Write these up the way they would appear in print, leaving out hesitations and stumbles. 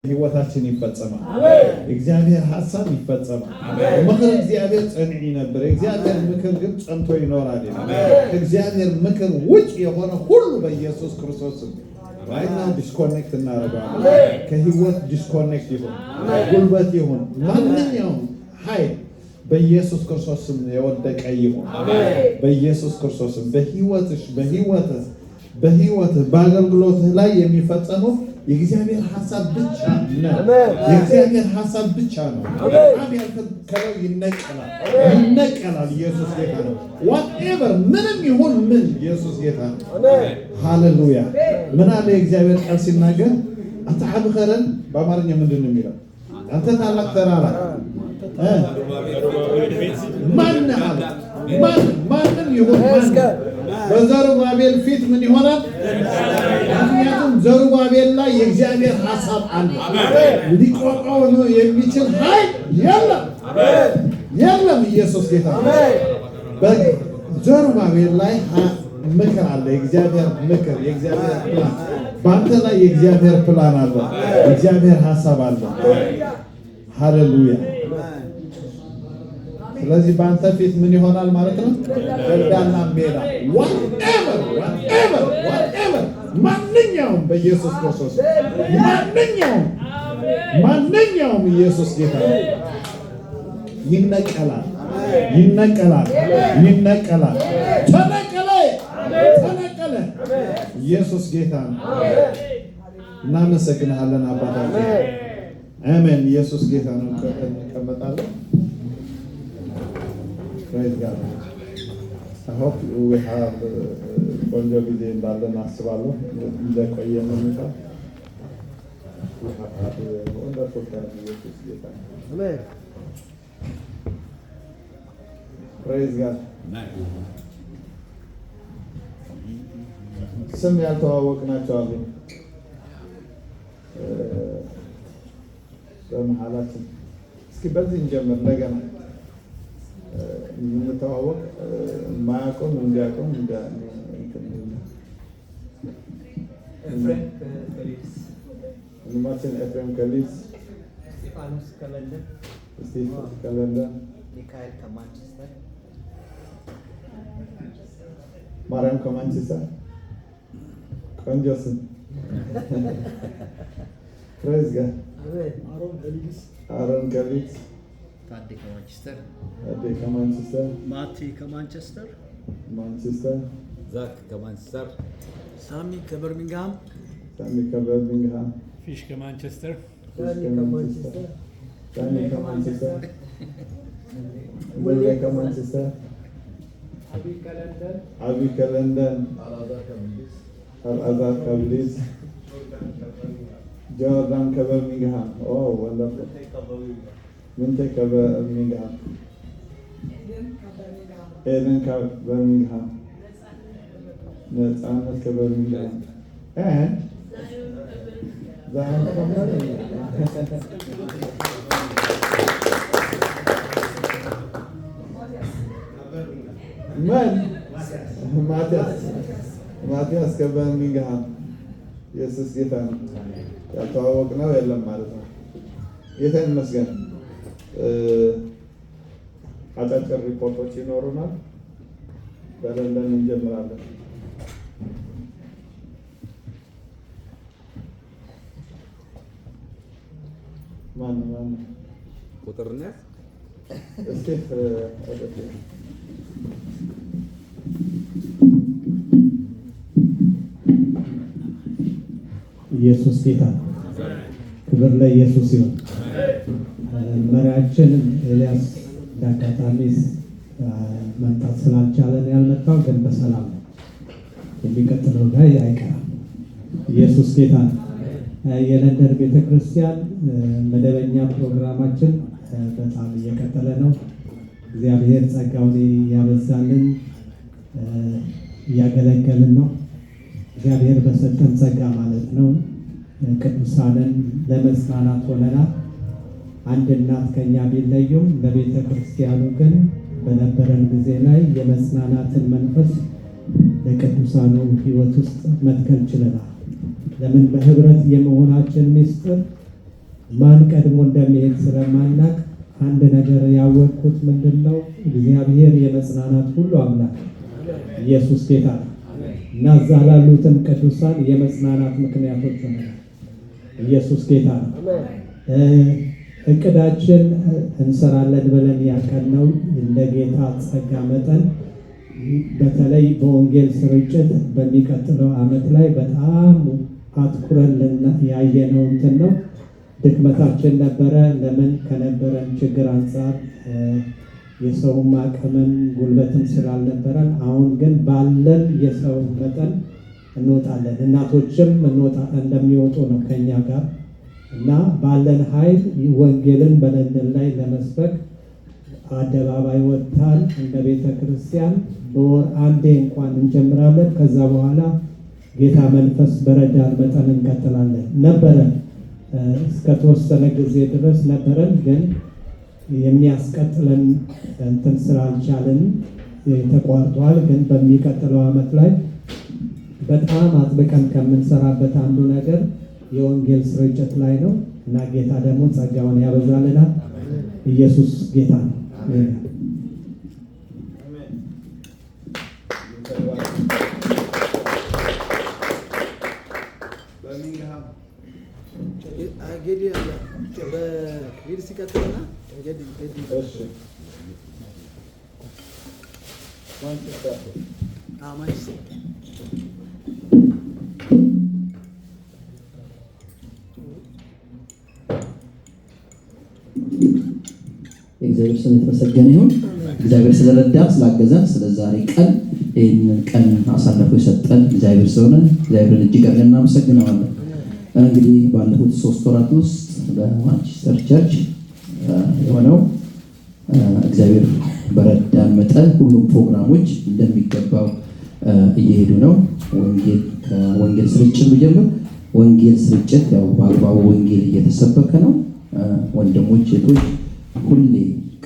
ህይወታችን ይፈጸማል እግዚአብሔር ሐሳብ ይፈጸማል ምክር እግዚአብሔር ጸንዒ ነበር እግዚአብሔር ምክር ግን ጸንቶ ይኖራል እግዚአብሔር ምክር ውጭ የሆነ ሁሉ በኢየሱስ ክርስቶስ right now disconnect እናረጋለን ከህይወት disconnect ይሁን ጉልበት ይሁን ማንኛውም ኃይል በኢየሱስ ክርስቶስ የወደቀ ይሁን በኢየሱስ ክርስቶስ በህይወት በአገልግሎት ላይ የሚፈጸሙ የእግዚአብሔር ሐሳብ ብቻ ነው የእግዚአብሔር ሐሳብ ብቻ ነው አብያል ከለው ይነቀላል ኢየሱስ ጌታ ነው whatever ምንም ይሁን ምን ኢየሱስ ጌታ ነው ሃሌሉያ ምን አለ የእግዚአብሔር ቃል ሲናገር አታሐብ ኸረን በአማርኛ ምንድን ነው የሚለው አንተ ታላቅ ተራራ ማንም ይሁን በዘሩባቤል ፊት ምን ይሆናል ምክንያቱም ዘሩባቤል ላይ የእግዚአብሔር ሐሳብ አለ ሊቆጣው ነው የሚችል ኃይል የለም ኢየሱስ ጌታ በዘሩባቤል ላይ ምክር አለ የእግዚአብሔር ምክር የእግዚአብሔር ፕላን ባንተ ላይ የእግዚአብሔር ፕላን አለ የእግዚአብሔር ሐሳብ አለ ሃሌሉያ ስለዚህ ባንተ ፊት ምን ይሆናል ማለት ነው ደልዳላ ሜዳ whatever ማንኛውም በኢየሱስ ክርስቶስ ማንኛውም ኢየሱስ ጌታ ይነቀላል ተነቀለ ኢየሱስ ጌታ እናመሰግናለን አባታችን አሜን ኢየሱስ ጌታ ነው እንቀመጣለን Praise God. I hope we have ቆንጆ ጊዜ እንዳለን አስባለሁ እንደቆየን ነው we have had a wonderful time with this time. Amen. Praise God. ስም ያልተዋወቅናቸው አሉ በመሃላችን እስኪ በዚህ እንጀምር እንደገና እንተዋወቅ ማያቆም እንዲያቆም ኤፍሬም ከሊዝ ስጢፋኖስ ከለንደን ሚካኤል ከማንቸስተር ማርያም ከማንቸስተር ቆንጆ ስም ፕሬዝ ጋድ አሮን ከሊዝ ታዴ ከማንቸስተር ማቲ ከማንቸስተር ዛክ ከማንቸስተር ሳሚ ከበርሚንግሃም ፊሽ ከማንቸስተር ወሌ ከማንቸስተር አቢ ከለንደን አልአዛር ከብሊዝ ጆርዳን ከበርሚንግሃም ወንደርፉል من تكبر منها إذن كبر منها نتعامل كبر منها ذهب من ماتياس كبر منها يسوس جيتان يتواوقنا ولا مالنا جيتان مسجن አጫጭር ሪፖርቶች ይኖሩናል በለንደን እንጀምራለን ማን ቁጥርነት እስኪ ኢየሱስ ጌታ ክብር ለኢየሱስ ይሁን መሪያችን ኤልያስ ዳካታሚስ መምጣት ስላልቻለን ያልመጣው ግን በሰላም የሚቀጥለው ላይ አይቀርም ኢየሱስ ጌታ የለንደን ቤተክርስቲያን መደበኛ ፕሮግራማችን በጣም እየቀጠለ ነው እግዚአብሔር ጸጋውን ያበዛልን እያገለገልን ነው እግዚአብሔር በሰጠን ጸጋ ማለት ነው ቅዱሳንን ለመጽናናት ሆነናል አንድ እናት ከኛ ቢለዩም በቤተ ክርስቲያኑ ግን በነበረን ጊዜ ላይ የመጽናናትን መንፈስ ለቅዱሳኑ ሕይወት ውስጥ መትከል ችለናል። ለምን በህብረት የመሆናችን ምስጢር ማን ቀድሞ እንደሚሄድ ስለማናቅ አንድ ነገር ያወቅኩት ምንድነው? እግዚአብሔር የመጽናናት ሁሉ አምላክ ኢየሱስ ጌታ ነው እና እዛ ላሉትም ቅዱሳን የመጽናናት ምክንያቶች ሆነናል። ኢየሱስ ጌታ ነው። እቅዳችን እንሰራለን ብለን ያቀድነው እንደ ጌታ ጸጋ መጠን በተለይ በወንጌል ስርጭት በሚቀጥለው ዓመት ላይ በጣም አትኩረን ያየነው እንትን ነው ድክመታችን ነበረ። ለምን? ከነበረን ችግር አንጻር የሰውም አቅምም ጉልበትም ስላልነበረን፣ አሁን ግን ባለን የሰው መጠን እንወጣለን። እናቶችም እንደሚወጡ ነው ከኛ ጋር እና ባለን ኃይል ወንጌልን በለንደን ላይ ለመስበክ አደባባይ ወጥታል። እንደ ቤተ ክርስቲያን በወር አንዴ እንኳን እንጀምራለን። ከዛ በኋላ ጌታ መንፈስ በረዳን መጠን እንቀጥላለን። ነበረን እስከ ተወሰነ ጊዜ ድረስ ነበረን፣ ግን የሚያስቀጥለን እንትን ስላልቻልን ተቋርጧል። ግን በሚቀጥለው ዓመት ላይ በጣም አጥብቀን ከምንሰራበት አንዱ ነገር የወንጌል ስርጭት ላይ ነው እና ጌታ ደግሞ ጸጋውን ያበዛልናል። ኢየሱስ ጌታ ነው። እግዚአብሔር ስም የተመሰገነ ይሁን። እግዚአብሔር ስለረዳን ስላገዘን ስለዛሬ ቀን ይህንን ቀን አሳልፎ የሰጠን እግዚአብሔር ስለሆነ እግዚአብሔርን እጅግ አድርገን እናመሰግነዋለን። እንግዲህ ባለፉት 3 ወራት ውስጥ በማንቸስተር ቸርች የሆነው እግዚአብሔር በረዳን መጠን ሁሉም ፕሮግራሞች እንደሚገባው እየሄዱ ነው። ወንጌል ስርጭት ቢጀምር ወንጌል ስርጭት ያው በአግባቡ ወንጌል እየተሰበከ ነው። ወንድሞች እህቶች ሁሌ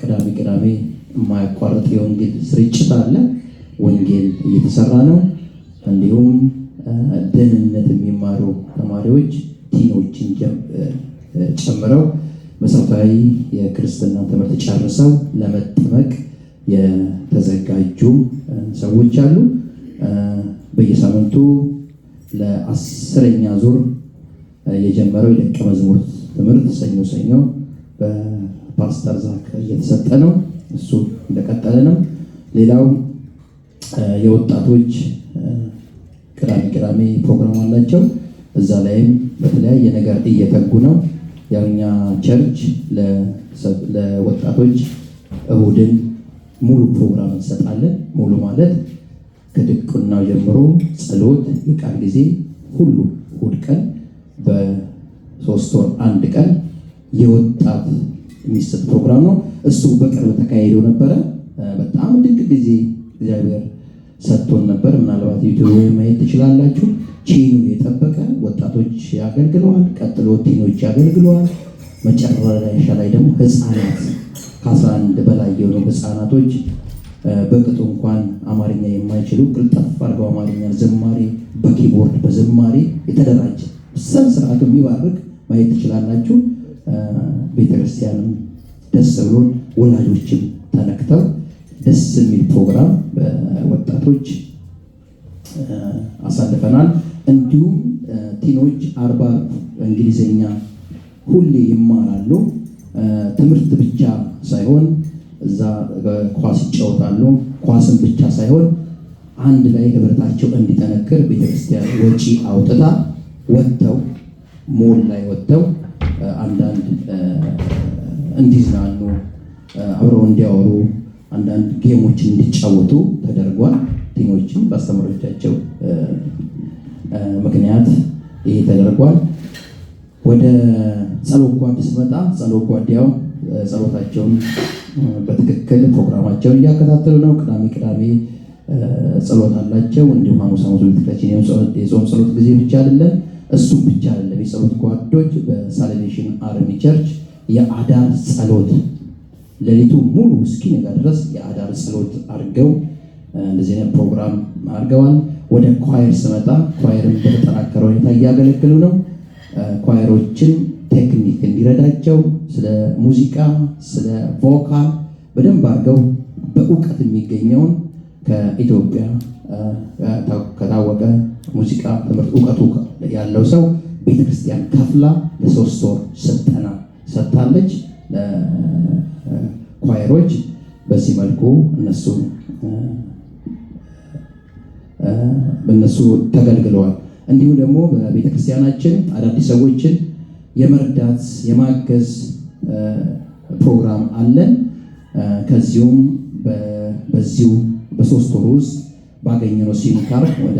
ቅዳሜ የማያቋርጥ የወንጌል ስርጭት አለ። ወንጌል እየተሰራ ነው። እንዲሁም ደህንነት የሚማሩ ተማሪዎች ቲኖችን ጨምረው መሰረታዊ የክርስትና ትምህርት ጨርሰው ለመጠመቅ የተዘጋጁ ሰዎች አሉ። በየሳምንቱ ለ10ኛ ዙር የጀመረው የደቀ መዝሙር ትምህርት ሰኞ በፓስተር ዛክ እየተሰጠ ነው። እሱ እንደቀጠለ ነው። ሌላው የወጣቶች ቅዳሜ ፕሮግራም አላቸው። እዛ ላይም በተለያየ ነገር እየተጉ ነው። ያው እኛ ቸርች ለወጣቶች እሁድን ሙሉ ፕሮግራም እንሰጣለን። ሙሉ ማለት ከድቁናው ጀምሮ ጸሎት፣ የቃል ጊዜ ሁሉ እሁድ ቀን በ3 ወር 1 ቀን የወጣት የሚሰጥ ፕሮግራም ነው። እሱ በቅርብ ተካሂዶ ነበረ። በጣም ድንቅ ጊዜ እግዚአብሔር ሰጥቶን ነበር። ምናልባት ዩቲዩብ ማየት ትችላላችሁ። ቺኑን የጠበቀ ወጣቶች ያገልግለዋል። ቀጥሎ ቲኖች ያገልግለዋል። መጨረሻ ላይ ደግሞ ህፃናት ከ11 በላይ የሆኑ ህፃናቶች በቅጡ እንኳን አማርኛ የማይችሉ ቅልጠፍ አድርገው አማርኛ ዝማሬ በኪቦርድ በዝማሬ የተደራጀ ሰን ስርዓቱ የሚባርክ ማየት ትችላላችሁ። ቤተክርስቲያንም ደስ ብሎን ወላጆችም ተነክተው ደስ የሚል ፕሮግራም በወጣቶች አሳልፈናል። እንዲሁም ቲኖች 40 እንግሊዝኛ ሁሌ ይማራሉ። ትምህርት ብቻ ሳይሆን እዛ ኳስ ይጫወታሉ። ኳስን ብቻ ሳይሆን አንድ ላይ ህብረታቸው እንዲጠነክር ቤተክርስቲያን ወጪ አውጥታ ወጥተው ሞል ላይ ወጥተው አንዳንድ እንዲዝናኑ አብረው እንዲያወሩ አንዳንድ ጌሞችን እንዲጫወቱ ተደርጓል። ቲሞችን በአስተማሪዎቻቸው ምክንያት ይሄ ተደርጓል። ወደ ጸሎት ጓድ ስመጣ ጸሎት ጓዲያው ጸሎታቸውን በትክክል ፕሮግራማቸውን እያከታተሉ ነው። ቅዳሜ ጸሎት አላቸው። እንዲሁም ሐሙስ ቤተክርስቲያን የጾም ጸሎት ጊዜ ብቻ አይደለም፣ እሱም ብቻ አይደለም። የጸሎት ጓዶች በሳሌሜሽን አርሚ ቸርች የአዳር ጸሎት ሌሊቱ ሙሉ እስኪነጋ ድረስ የአዳር ጸሎት አድርገው እንደዚህ አይነት ፕሮግራም አድርገዋል። ወደ ኳየር ስመጣ ኳየርን በተጠናከረ ሁኔታ እያገለገሉ ነው። ኳየሮችን ቴክኒክ እንዲረዳቸው ስለ ሙዚቃ ስለ ቮካል በደንብ አድርገው በእውቀት የሚገኘውን ከኢትዮጵያ ከታወቀ ሙዚቃ ትምህርት እውቀቱ ያለው ሰው ቤተክርስቲያን ከፍላ ለ3 ወር ስልጠና ሰጥታለች ለኳየሮች። በዚህ መልኩ እነሱ ተገልግለዋል። እንዲሁም ደግሞ በቤተክርስቲያናችን አዳዲስ ሰዎችን የመርዳት የማገዝ ፕሮግራም አለን። ከዚሁም በዚሁ በ3 ወር ውስጥ ባገኘነው ሲም ካርድ ወደ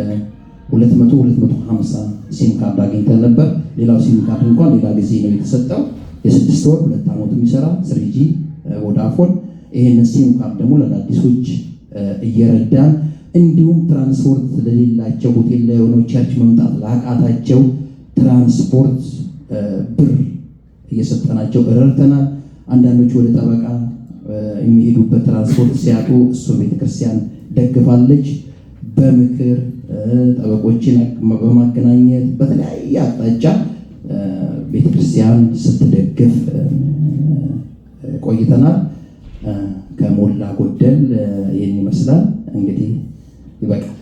250 ሲም ካርድ አግኝተን ነበር። ሌላው ሲም ካርድ እንኳን ሌላ ጊዜ ነው የተሰጠው። የ6 ወር 2 ዓመት የሚሰራ 3G ቮዳፎን። ይህንን ሲም ካርድ ደግሞ ለአዳዲሶች እየረዳን እንዲሁም ትራንስፖርት ለሌላቸው ሆቴል ላይ የሆነው ቸርች መምጣት ላቃታቸው ትራንስፖርት ብር እየሰጠናቸው ረድተናል። አንዳንዶቹ ወደ ጠበቃ የሚሄዱበት ትራንስፖርት ሲያጡ እሱ ቤተክርስቲያን ደግፋለች። በምክር ጠበቆችን በማገናኘት በተለያየ አቅጣጫ ቤተክርስቲያን ስትደግፍ ቆይተናል። ከሞላ ጎደል ይህን ይመስላል። እንግዲህ ይበቃል።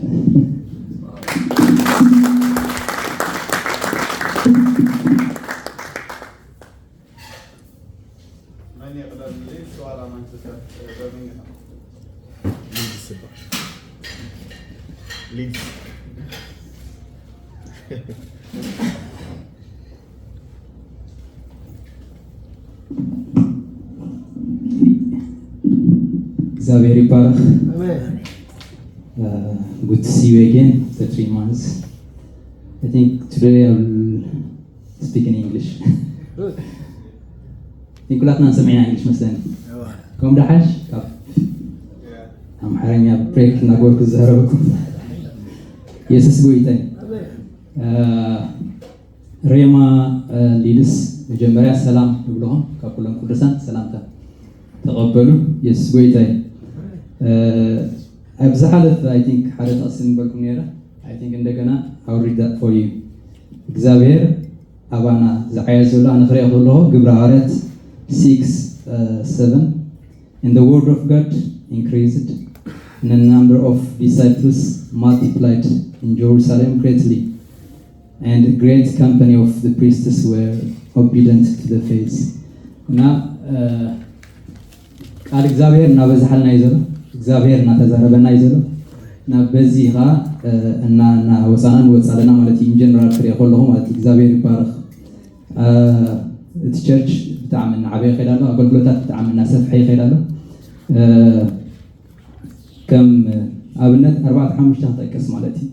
እግዚአብሔር ይባረክ። Good to see you again after 3 months. I think today I will speak in English. كلاتنا سمعنا انجلش مثلا كم دحش ام حرنيا بريك نقول كزهركم يسس قويتين ريما ليدس مجمريا سلام نقولهم كلهم قدسان سلامتا تقبلوا يسس قويتين ابز حالف I think حالت اصلا بكم نيرا I think እንደገና I will read that for you. እግዚአብሔር አባና ዘዓያዘሉ አንخريا ሁሉ ግብረ ሐዋርያት 6:7 And the word of God increased and the number of disciples multiplied in Jerusalem greatly and a great company of the priests were obedient to the faith. Now ቃል እግዚአብሔር እና በዛሐልና ይዘሉ እግዚአብሔር እና ተዛረበና ይዘሉ እና በዚህራ እና ወሳናን ወጻለና ማለት ኢንጀነራል ፍሬ ሁሉ ማለት እግዚአብሔር ይባረክ። እቲ ቸርች ብጣዕሚ ዓብይ ኸይዳሎ አገልግሎታት ብጣዕሚ ሰፍሐ ይኸይዳሎ ከም ኣብነት 4-5 ተጠቀስ ማለት እዩ።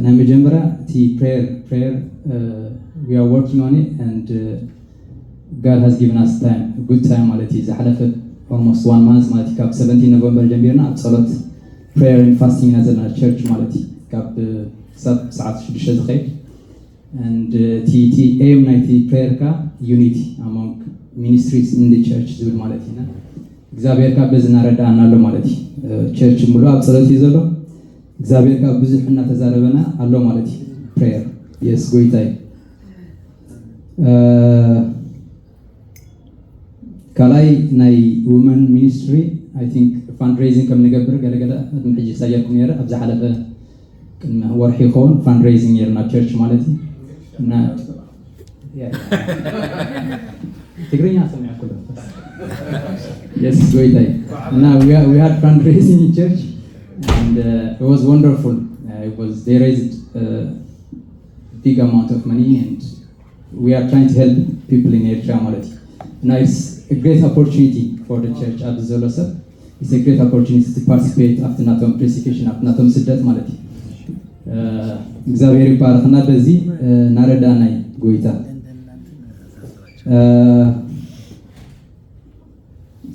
ናይ መጀመሪያ እቲ prayer we are working on it and God has given us time a good time ማለት እዩ። ዝሓለፈ almost 1 month ማለት እዩ ካብ 17 ኖቨምበር ጀሚርና ኣብ ጸሎት prayer and fasting ናዘና ቸርች ማለት እዩ ካብ ሰዓት 6 ዝኸይድ and aim night prayer ka unity among ministries in the church ዝብል ማለት ኢና እግዚአብሔር ካ በዝና ረዳና አለ ማለት እዩ። ቸርች ሙሉ ኣብ ጸሎት ይዘሎ እግዚአብሔር ካ ብዙሕ እና ተዛረበና አለ ማለት እዩ። prayer yes ጎይታይ ካላይ ናይ women ministry I think fundraising ከም ንገብር ገለገለ ምሕጂ ሳየርኩም ነረ ኣብ ዝሓለፈ ወርሒ ይኸውን fundraising የርና ቸርች ማለት እዩ እና ትግርኛ ሰማያ ኩሉ yes ጎይታይ እና we had fundraising in church and it was wonderful. They raised a big amount of money and we are trying to help people in Eritrea ማለት እዩ። እና it's a great opportunity for the church at Zolosep. It's a great opportunity to participate after natom persecution after natom ስደት ማለት እዩ። እግዚአብሔር ይባረክና በዚህ ናረዳናይ ጎይታ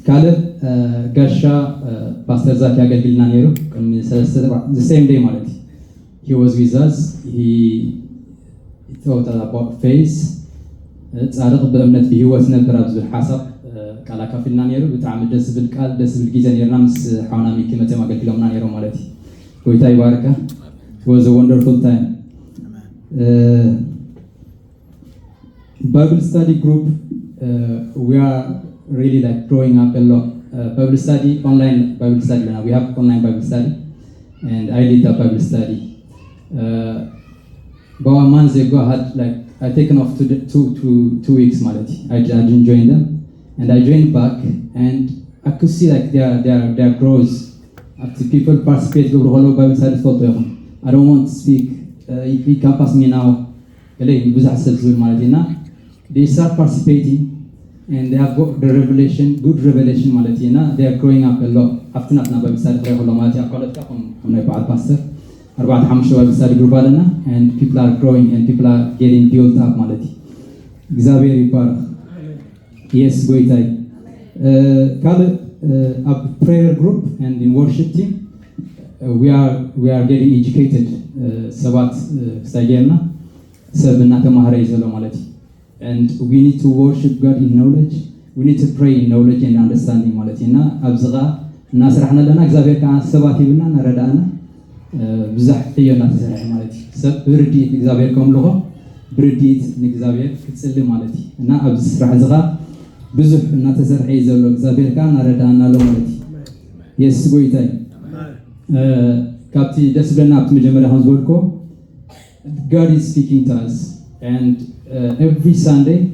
ካለ ጋሻ ፓስተር ዛኪ ያገልግልና ነሩ the same day ማለት እዩ። he was with us. he thought about faith ጻድቅ በእምነት በህይወት ነበር ኣብዚ ሐሳብ ቃል አካፍልና ነሩ በጣም ደስ ብል ቃል ደስ ብል ጊዜ ነርና ምስ ሓውና ሚኪ መተማ አገልግሎምና ነሩ ማለት እዩ። ጎይታ ይባረካ። It was a wonderful time. Bible study group, we are really like growing up a lot. Bible study, online Bible study now. We have online Bible study, and I lead the Bible study. About a month ago, I had like I taken off two weeks, Malati. I didn't join them, and I joined back, and I could see like their growth. After people participate, go to Hollow Bible study for them. I don't want to speak. If you can pass me now, they start participating, and they have got the revelation, good revelation, Malatina. They are growing up a lot. After that, Bible study for Hollow Malati, I call it pastor. Bible study group, and people are growing and people are getting built up, Malati. Xavier Ipar. Yes, go ahead. A prayer group and in worship team, we are getting educated. Sabat Sagerna, Sabana Mahara Izolo Malati. And we need to worship God in knowledge. We need to pray in knowledge and understanding, Malatina. Abzaga, Nasrahana Lana, Xavier Khan, Sabativna, Naradana, Bizah, Yonata Malati. Birdit, Xavier Komloho, Birdit, Xavier, it's a Malati. Na Abzrazaga, Bizah, Natasar Izolo, Xavier Khan, Naradana Lomati. Yes, go ahead. Captain Desbena Mijamara Hansworko. God is speaking to us, and every Sunday,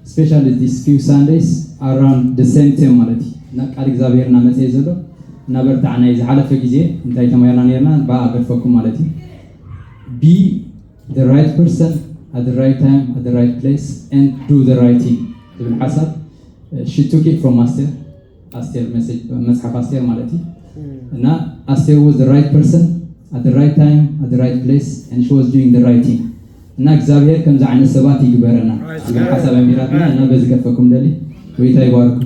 especially these few Sundays, around the same time, Malati. Nak Alexavier Namatezolo, Nabertana is Halafagize, Taitamayana Nirna, Baberfokum Malati. Be the right person at the right time, at the right place, and do the right thing. Ibn Hassan, she took it from Aster message, Mazhaf Aster Malati. Now, Aster was the right person at the right time, at the right place, and she was doing the right thing. Now, Xavier comes out and Sabati Guberana. Ibn Hassan Amiratna, and Nabezika Fakum Deli. Wait, I work.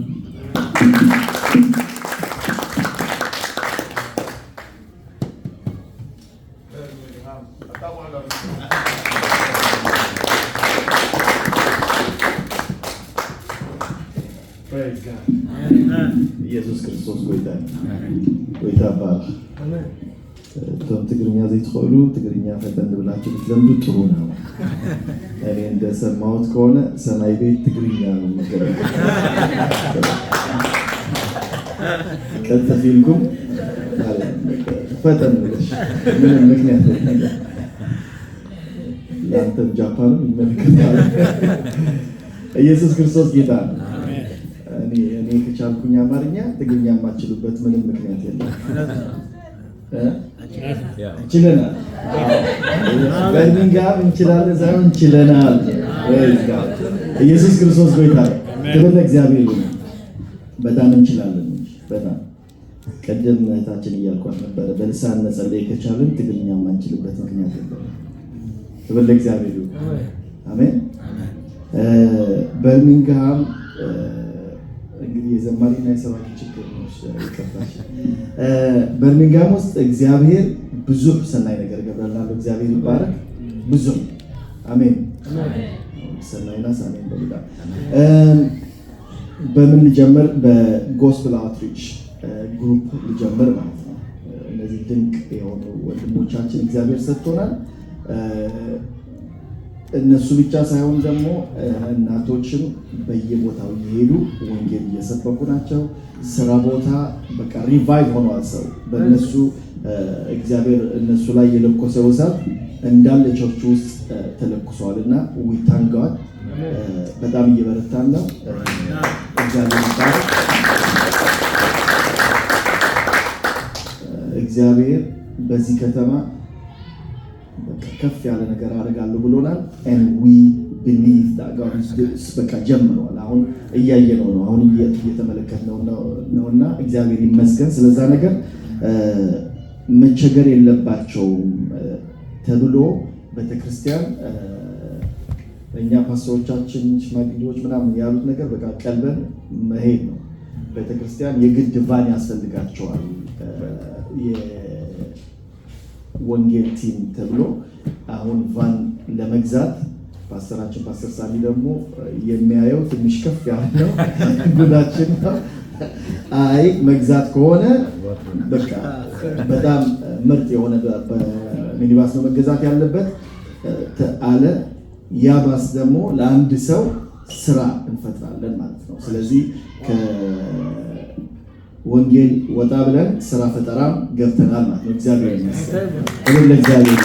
Praise God. ኢየሱስ ክርስቶስ ጎይታ ጎይታ ባል ቶም ትግርኛ ዘይትኸሉ ትግርኛ ፈተን ብላችሁ ብትለምዱ ጥሩ ነው። እኔ እንደሰማሁት ከሆነ ሰማይ ቤት ትግርኛ ነው የሚገርም ከተፊልኩም ፈተን ብለሽ ምን ምክንያት ነው? ያንተም ጃፓን ይመለከታል። ኢየሱስ ክርስቶስ ጌታ ነው። እኔ ከቻልኩኝ አማርኛ ትግርኛ የማችሉበት ምንም ምክንያት የለም። ችለናል። በርሚንግሃም እንችላለን ሳይሆን ችለናል። ኢየሱስ ክርስቶስ ጌታ ነው። ክብር ለእግዚአብሔር ይሁን። በጣም እንችላለን። በጣም ቀደም እህታችን እያልኳት ነበረ፣ በልሳን መጸለይ ከቻልን ትግርኛ የማንችልበት ምክንያት የለም። ክብር ለእግዚአብሔር ይሁን። አሜን። በርሚንግሃም እንግዲህ የዘማሪና የሰባኪ ችግር ነው። ይከፋሽ። በርሚንግሃም ውስጥ እግዚአብሔር ብዙ ሰናይ ነገር ገብረናል። እግዚአብሔር ይባረክ። ብዙ አሜን። ሰናይና ሳሜን በሉዳ በምን ልጀምር? በጎስፕል አውትሪች ግሩፕ ልጀምር ማለት ነው። እነዚህ ድንቅ የሆኑ ወንድሞቻችን እግዚአብሔር ሰጥቶናል። እነሱ ብቻ ሳይሆን ደግሞ እናቶችም በየቦታው እየሄዱ ወንጌል እየሰበኩ ናቸው። ስራ ቦታ በቃ ሪቫይቭ ሆኗል። ሰው በእነሱ እግዚአብሔር እነሱ ላይ የለኮሰው እሳት እንዳለ ቸርች ውስጥ ተለኩሷል እና ዊ ታንክ ጋድ በጣም እየበረታን ነው። እግዚአብሔር ይባረክ። እግዚአብሔር በዚህ ከተማ ከፍ ያለ ነገር አደርጋለሁ ብሎናል። and we believe that God is በቃ ጀምሯል። አሁን እያየነው ነው። አሁን እየተመለከትነው ነውና እግዚአብሔር ይመስገን። ስለዛ ነገር መቸገር የለባቸውም ተብሎ ቤተክርስቲያን እኛ ፓስተሮቻችን ሽማግሌዎች ምናምን ያሉት ነገር በቃ ቀልበን መሄድ ነው። ቤተክርስቲያን የግድ ቫን ያስፈልጋቸዋል። ወንጌል ቲም ተብሎ አሁን ቫን ለመግዛት ፓስተራችን ፓስተር ሳሚ ደግሞ የሚያየው ትንሽ ከፍ ያለ ነው። ጉዳችን አይ መግዛት ከሆነ በቃ በጣም ምርጥ የሆነ ሚኒባስ ነው መገዛት ያለበት አለ። ያባስ ደግሞ ለአንድ ሰው ስራ እንፈጥራለን ማለት ነው። ስለዚህ ከወንጌል ወጣ ብለን ስራ ፈጠራም ገብተናል ማለት ነው። እግዚአብሔር ይመስገን። ለእግዚአብሔር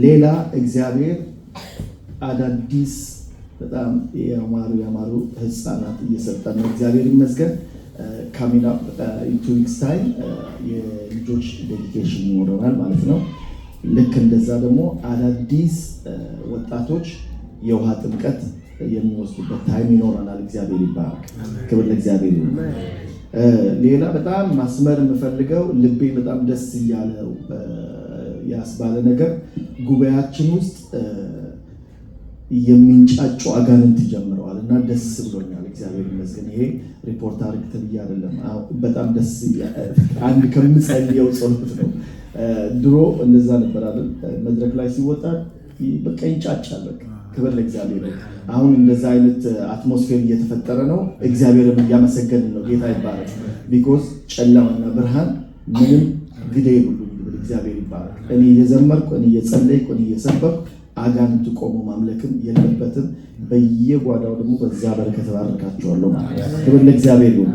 ሌላ እግዚአብሔር አዳዲስ በጣም ያማሩ ህፃናት እየሰጠን ነው። እግዚአብሔር ይመስገን። ካሚንግ አፕ ኢን 2 weeks ታይም የልጆች ዴዲኬሽን ይኖረናል ማለት ነው። ልክ እንደዛ ደግሞ አዳዲስ ወጣቶች የውሃ ጥምቀት የሚወስዱበት ታይም ይኖረናል። እግዚአብሔር ይባረክ። ክብር ለእግዚአብሔር ይሁን። ሌላ በጣም ማስመር የምፈልገው ልቤ በጣም ደስ እያለው ያስባለ ነገር ጉባኤያችን ውስጥ የሚንጫጩ አጋንንት ጀምረዋል እና ደስ ብሎኛል። እግዚአብሔር ይመስገን። ይሄ ሪፖርት አድርግ ተብዬ አይደለም፣ በጣም ደስ አንድ ከምጸልየው ጸሎት ነው። ድሮ እንደዛ ነበር አይደል? መድረክ ላይ ሲወጣ በቃ ይንጫጫል። በቃ ክብር ለእግዚአብሔር። አሁን እንደዛ አይነት አትሞስፌር እየተፈጠረ ነው። እግዚአብሔርን እያመሰገንን ነው። ጌታ ይባረክ። ቢኮዝ ጨለማና ብርሃን ምንም ግዴ ሁሉ እግዚአብሔር ይባረክ። እኔ እየዘመርኩ እኔ እየጸለይኩ እኔ እየሰበኩ አጋንንት ቆሞ ማምለክም የለበትም። በየጓዳው ደግሞ በዛ በረከት ባርካቸዋለሁ ማለት ነው። ክብር ለእግዚአብሔር ይሁን።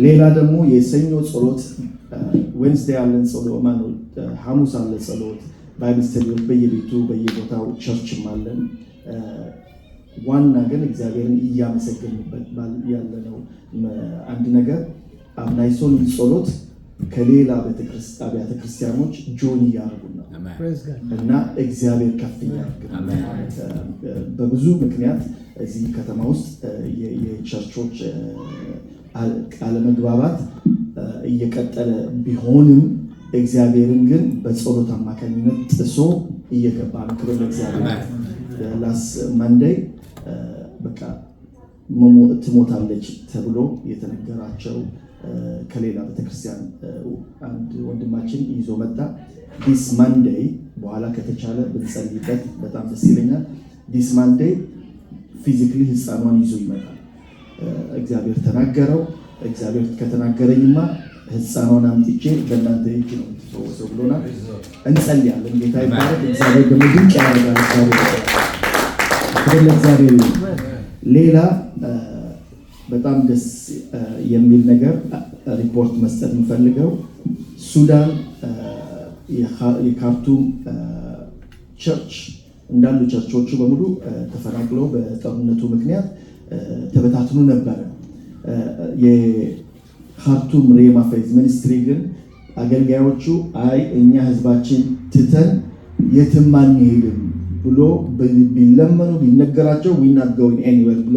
ሌላ ደግሞ የሰኞ ጸሎት ዌንስዴይ ያለን ጸሎት ማነው ሐሙስ አለ ጸሎት ባይብል ስተዲዎች በየቤቱ በየቦታው ቸርችም አለን። ዋና ግን እግዚአብሔርን እያመሰገንበት ያለነው አንድ ነገር አብናይሶን ጸሎት ከሌላ አብያተ ክርስቲያኖች ጆን እያደረጉ ነው እና እግዚአብሔር ከፍ እያደረገ በብዙ ምክንያት እዚህ ከተማ ውስጥ የቸርቾች አለመግባባት እየቀጠለ ቢሆንም እግዚአብሔርን ግን በጸሎት አማካኝነት ጥሶ እየገባ ነው። ክብር ለእግዚአብሔር። ላስ ማንዴይ በቃ ትሞታለች ተብሎ የተነገራቸው ከሌላ ቤተክርስቲያን አንድ ወንድማችን ይዞ መጣ። ዲስ ማንዴይ በኋላ ከተቻለ ብንጸልይበት በጣም ደስ ይለኛል። ዲስ ማንዴይ ፊዚካሊ ህፃኗን ይዞ ይመጣል። እግዚአብሔር ተናገረው። እግዚአብሔር ከተናገረኝማ ህፃኗን አምጥቼ በእናንተ እጅ ነው የምትፈወሰው ብሎናል። እንጸልያለን። ጌታ ይባረክ። እግዚአብሔር ደግሞ ድንቅ ያደርጋል። እግዚአብሔር ሌላ በጣም ደስ የሚል ነገር ሪፖርት መስጠት የምፈልገው ሱዳን የካርቱም ቸርች እንዳሉ ቸርቾቹ በሙሉ ተፈናቅለው በጦርነቱ ምክንያት ተበታትኑ ነበረ። የካርቱም ሬማ ፌዝ ሚኒስትሪ ግን አገልጋዮቹ አይ እኛ ህዝባችን ትተን የትም አንሄድም ብሎ ቢለመኑ ቢነገራቸው we not going anywhere ብሎ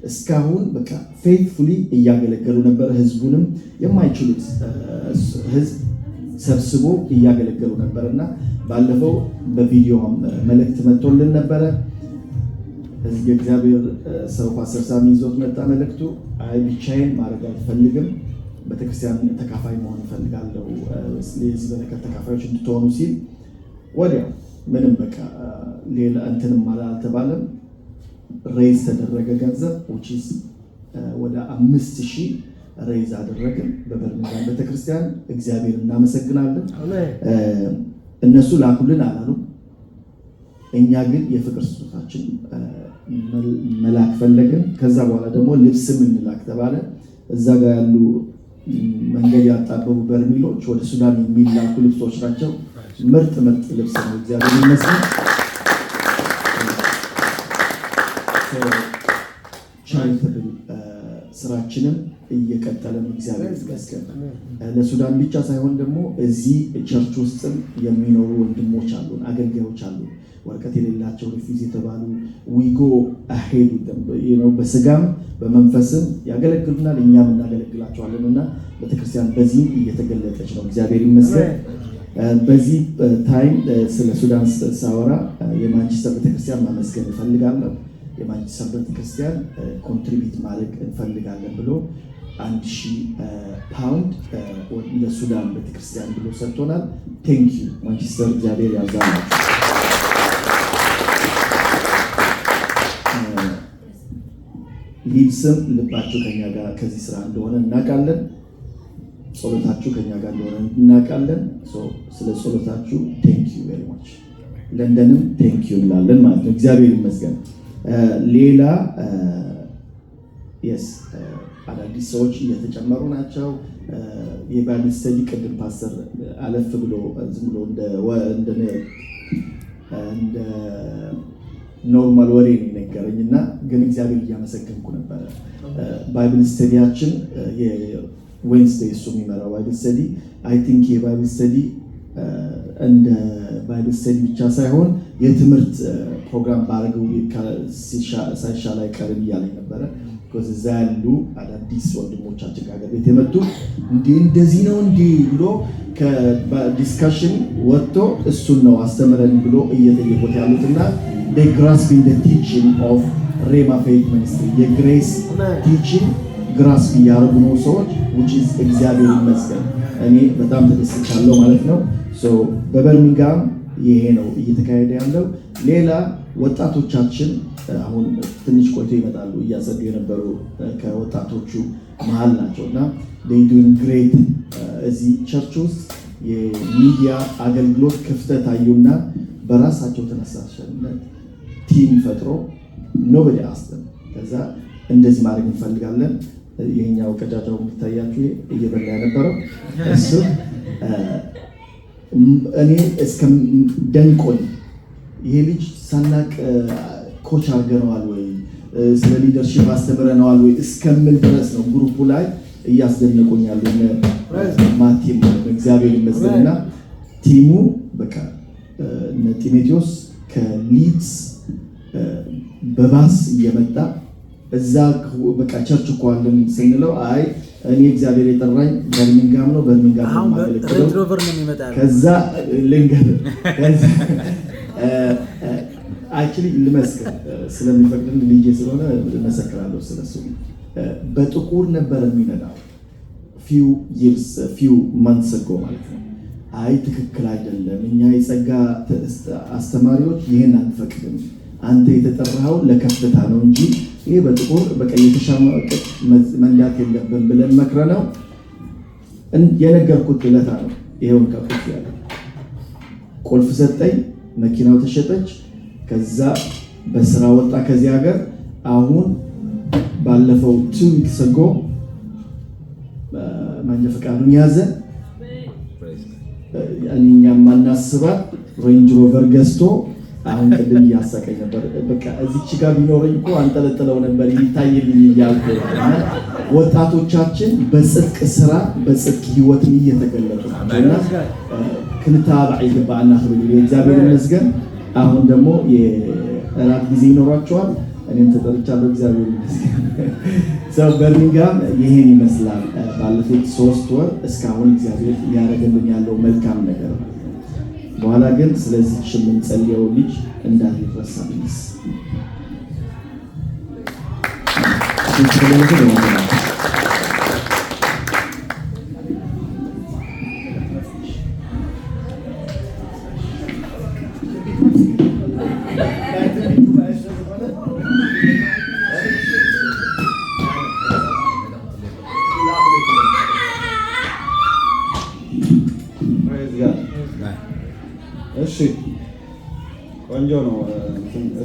እስካሁን በቃ ፌይትፉሊ እያገለገሉ ነበር። ህዝቡንም የማይችሉት ህዝብ ሰብስቦ እያገለገሉ ነበር እና ባለፈው በቪዲዮ መልእክት መጥቶልን ነበረ። የእግዚአብሔር ሰው ፓስተር ሳሚ ይዞት መጣ መልእክቱ። አይ ብቻዬን ማድረግ አልፈልግም፣ ቤተክርስቲያን ተካፋይ መሆን እፈልጋለሁ፣ ስለዚህ በረከት ተካፋዮች እንድትሆኑ ሲል ወዲያው ምንም በቃ ሌላ እንትንም አልተባለም። ሬዝ ተደረገ ገንዘብ which is ወደ 5000 ሬዝ አደረግን በበርሚንግሃም ቤተክርስቲያን። እግዚአብሔር እናመሰግናለን። እነሱ ላኩልን አላሉ። እኛ ግን የፍቅር ስጦታችን መላክ ፈለግን። ከዛ በኋላ ደግሞ ልብስም እንላክ ተባለ። እዛ ጋር ያሉ መንገድ ያጣበቡ በርሚሎች ወደ ሱዳን የሚላኩ ልብሶች ናቸው። ምርጥ ልብስ ነው። እግዚአብሔር ይመስገን። ቻሪታብል ስራችንም እየቀጠለ ነው። እግዚአብሔር ይመስገን። ለሱዳን ብቻ ሳይሆን ደግሞ እዚህ ቸርች ውስጥም የሚኖሩ ወንድሞች አሉን፣ አገልጋዮች አሉን፣ ወረቀት የሌላቸው ሪፊውዝ የተባሉ ዊጎ አሄዱ ነው። በስጋም በመንፈስም ያገለግሉናል፣ እኛም እናገለግላቸዋለን እና ቤተክርስቲያን በዚህም እየተገለጠች ነው። እግዚአብሔር ይመስገን። በዚህ ታይም ስለ ሱዳን ሳወራ የማንቸስተር ቤተክርስቲያን ማመስገን እፈልጋለሁ። የማንቸስተር ቤተክርስቲያን ኮንትሪቢዩት ማድረግ እንፈልጋለን ብሎ 1000 ፓውንድ ለሱዳን ቤተክርስቲያን ብሎ ሰጥቶናል። ቴንክ ዩ ማንቸስተር፣ እግዚአብሔር ያብዛላችሁ። ሊድስም ልባቸው ከኛ ጋር ከዚህ ስራ እንደሆነ እናውቃለን። ጸሎታችሁ ከኛ ጋር እንደሆነ እናውቃለን። ስለ ጸሎታችሁ ቴንክ ዩ ቬሪ ማች። ለንደንም ቴንክ ዩ እንላለን ማለት ነው። እግዚአብሔር ይመስገን። ሌላ አዳዲስ ሰዎች እየተጨመሩ ናቸው። የባይብል ስተዲ ቅድም ፓስተር አለፍ ብሎ ዝም ብሎ እንደ ኖርማል ወሬ ነው የነገረኝ እና ግን እግዚአብሔር እያመሰገንኩ ነበረ። ባይብል ስተዲያችን የዌንስዴይ እሱ የሚመራው ባይብል ስተዲ አይ ቲንክ የባይብል ስተዲ እንደ ባይብል ስተዲ ብቻ ሳይሆን የትምህርት ፕሮግራም ባደረገው ሳይሻል አይቀርም እያለኝ ነበረ። እዛ ያሉ አዳዲስ ወንድሞቻችን ከሀገር ቤት የመጡ እንደዚህ ነው እንዲህ ብሎ ከዲስካሽን ወጥቶ እሱን ነው አስተምረን ብሎ እየጠየቁት ያሉትና they grasping the teaching of Rhema Faith Ministry የግሬስ ቲቺንግ ግራስፕ እያደረጉ ነው ሰዎች which is እግዚአብሔር ይመስገን። እኔ በጣም ተደስቻለሁ ማለት ነው። በበርሚንጋም ይሄ ነው እየተካሄደ ያለው። ሌላ ወጣቶቻችን አሁን ትንሽ ቆይቶ ይመጣሉ። እያጸዱ የነበሩ ከወጣቶቹ መሃል ናቸውና they doing great። እዚህ ቸርች ውስጥ የሚዲያ አገልግሎት ክፍተት አዩና በራሳቸው ተነሳሽነት ቲም ፈጥሮ nobody asked them ከዛ እንደዚህ ማድረግ እንፈልጋለን። ይሄኛው ቀጫጫው የምታያችሁ እየበላ የነበረው እሱ እኔ እስከ ደንቆኝ ይሄ ልጅ ሳናቅ ኮች አድርገነዋል ወይ ስለ ሊደርሺፕ አስተምረነዋል ወይ እስከምል ድረስ ነው ግሩፑ ላይ እያስደነቁኝ ያሉ ማቲም እግዚአብሔር ይመስገንና ቲሙ በቃ ጢሞቴዎስ ከሊድስ በባስ እየመጣ እዛ በቃ ቸርች እኮ አለን ስንለው አይ እኔ እግዚአብሔር የጠራኝ በርሚንጋም ነው ማለት ነው። ከዛ ልንገር አክቹሊ ልመስክር ስለሚፈቅድልኝ ልጄ ስለሆነ መሰክራለሁ ስለሱ። በጥቁር ነበር የሚነዳው few months ago ማለት ነው። አይ ትክክል አይደለም፣ እኛ የጸጋ አስተማሪዎች ይሄን አንፈቅድም፣ አንተ የተጠራኸው ለከፍታ ነው እንጂ ይሄ በጥቁር በቃ የተሻማቀ መንዳት የለብን ብለን መክረነው የነገርኩት ለታ ነው። ይሄውን ከፍት ያለ ቁልፍ ሰጠኝ፣ መኪናው ተሸጠች። ከዛ በስራ ወጣ ከዚህ ሀገር። አሁን ባለፈው 2 weeks ago ማንጀ ፈቃዱን ያዘ። እኛም ማናስባት ሬንጅ ሮቨር ገዝቶ አሁን ቅድም እያሳቀኝ ነበር። በቃ እዚች ጋር ቢኖረኝ እኮ አንጠለጥለው ነበር ይታየልኝ እያልኩ ወጣቶቻችን በጽድቅ ስራ በጽድቅ ህይወት እየተገለጡ ናቸውና ክንታባ ይገባና እግዚአብሔር ይመስገን። አሁን ደግሞ የራት ጊዜ ይኖራቸዋል። እኔም ተጠርቻለሁ። እግዚአብሔር ይመስገን። በርሚንጋም ይሄን ይመስላል። ባለፉት 3 ወር እስካሁን እግዚአብሔር ያደረገልን ያለው መልካም ነገር ነው። በኋላ ግን ስለዚህ የምንጸልየው ልጅ እንዳይረሳ ፕሊዝ። እሺ ቆንጆ ነው።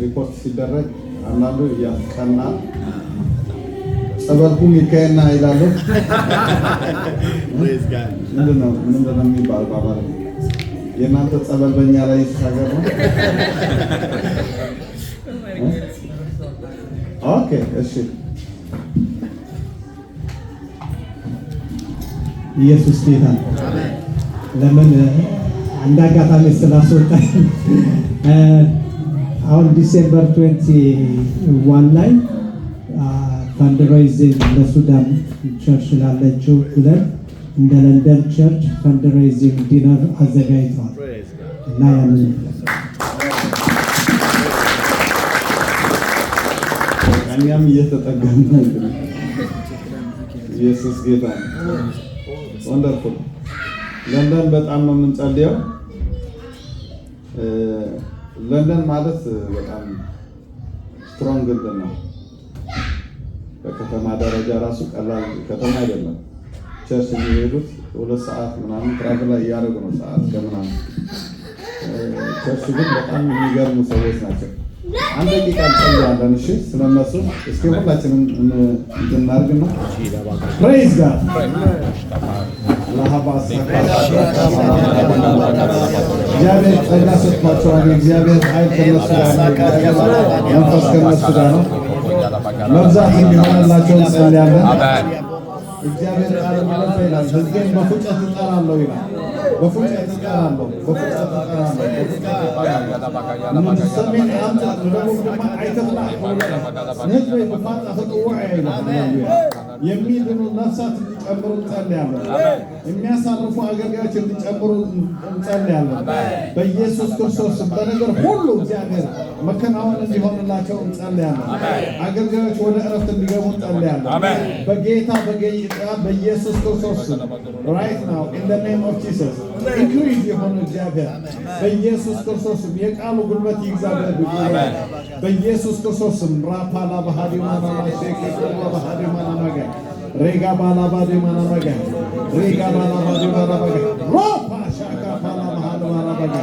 ሪፖርት ሲደረግ አንዳንዱ ያስቀና ጸበልኩም ይካየና ይላሉ። ምንድነው የሚባል ባባል የእናንተ ጸበል በእኛ ላይ ይሳገር ነው። ኦኬ እሺ ኢየሱስ ጌታ ነው። ለምን አንድ አጋጣሚ ስላስወጣኝ አሁን ዲሴምበር 21 ላይ ፈንድሬይዚንግ ለሱዳን ቸርች ላለችው ብለን እንደ ለንደን ቸርች ፈንድሬይዚንግ ዲነር አዘጋጅተዋል እና ያንን እኛም እየተጠቀምን ነው። ኢየሱስ ጌታ ነው። ወንደርፉል ለንደን በጣም ነው የምንጸልየው። ለንደን ማለት በጣም ስትሮንግ ነው። በከተማ ደረጃ ራሱ ቀላል ከተማ አይደለም። ቸርች የሚሄዱት 2 ሰዓት ምናምን ትራቭል ላይ እያደረጉ ነው፣ ሰዓት ከምናምን። ቸርች ግን በጣም የሚገርሙ ሰዎች ናቸው። አንድ ደቂቃ እንጸልያለን። እሺ ስለነሱ እስኪ ሁላችንም እንድናርግና ፕሬዝ ጋድ እግዚአብሔር ጸጋ ሰጥቷቸዋል። እግዚአብሔር ኃይል ከነሱ ጋር ነው። መንፈስ ከነሱ ጋር ነው። መብዛት እንዲሆንላቸው እንጸልያለን። እግዚአብሔር ቃል ማለት ይላል ሕዝቤን በፉጨት እጠራለሁ ይላል። በፉጨት እጠራለሁ፣ በፉጨት እጠራለሁ። ሰሜን አምጣ ለደቡብ ድማ አይተፍላ ሕዝቤ በፋጣ ተጠውዐ ይላል። የሚድኑ ነፍሳት እንዲጨምሩ እንጸልያለን። የሚያሳርፉ አገልጋዮች እንዲጨምሩ እንጸልያለን። በኢየሱስ ክርስቶስ በነገር ሁሉ እግዚአብሔር መከናወን እንዲሆንላቸው እንጸልያለን። አገልጋዮች ወደ እረፍት እንዲገቡ እንጸልያለን። በጌታ በኢየሱስ ክርስቶስ right now in the name of Jesus increase የሆነ እግዚአብሔር በኢየሱስ ክርስቶስ የቃሉ ጉልበት ይግዛበት በኢየሱስ ክርስቶስ ራፓላ ባህዲ ማናማ ሼክ ባህዲ ማናማጋ ሬጋ ባላ ባዲ ማናማጋ ሬጋ ባላ ባዲ ማናማጋ ሮፓ ሻካ ባላ ባህዲ ማናማጋ